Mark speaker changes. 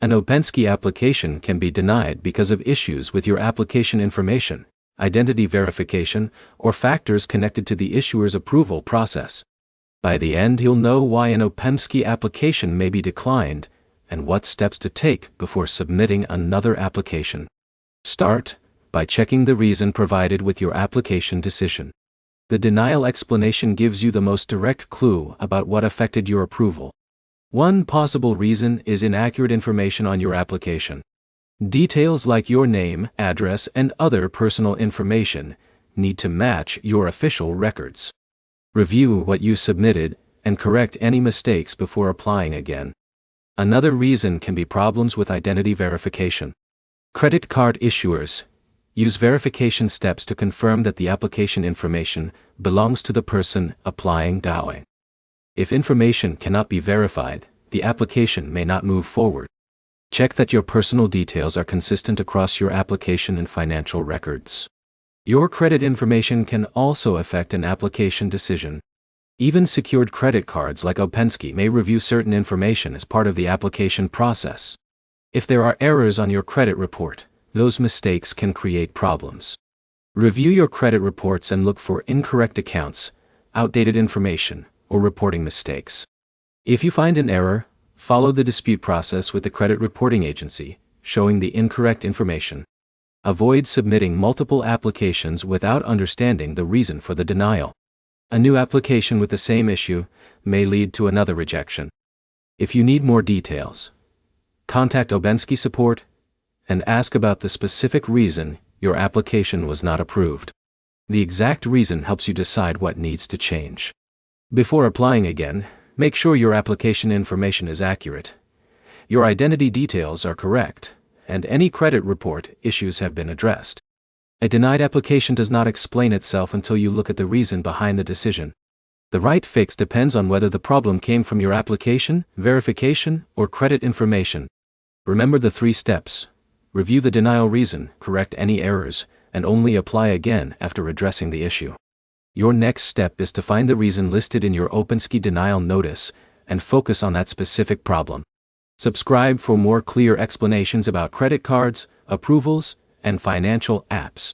Speaker 1: An OpenSky application can be denied because of issues with your application information, identity verification, or factors connected to the issuer's approval process. By the end, you'll know why an OpenSky application may be declined and what steps to take before submitting another application. Start by checking the reason provided with your application decision. The denial explanation gives you the most direct clue about what affected your approval. One possible reason is inaccurate information on your application. Details like your name, address, and other personal information need to match your official records. Review what you submitted and correct any mistakes before applying again. Another reason can be problems with identity verification. Credit card issuers use verification steps to confirm that the application information belongs to the person applying. If information cannot be verified, the application may not move forward. Check that your personal details are consistent across your application and financial records. Your credit information can also affect an application decision. Even secured credit cards like OpenSky may review certain information as part of the application process. If there are errors on your credit report, those mistakes can create problems. Review your credit reports and look for incorrect accounts, outdated information, or reporting mistakes. If you find an error, follow the dispute process with the credit reporting agency, showing the incorrect information. Avoid submitting multiple applications without understanding the reason for the denial. A new application with the same issue may lead to another rejection. If you need more details, contact OpenSky support and ask about the specific reason your application was not approved. The exact reason helps you decide what needs to change. Before applying again, make sure your application information is accurate, your identity details are correct, and any credit report issues have been addressed. A denied application does not explain itself until you look at the reason behind the decision. The right fix depends on whether the problem came from your application, verification, or credit information. Remember the 3 steps. Review the denial reason, correct any errors, and only apply again after addressing the issue. Your next step is to find the reason listed in your OpenSky denial notice and focus on that specific problem. Subscribe for more clear explanations about credit cards, approvals, and financial apps.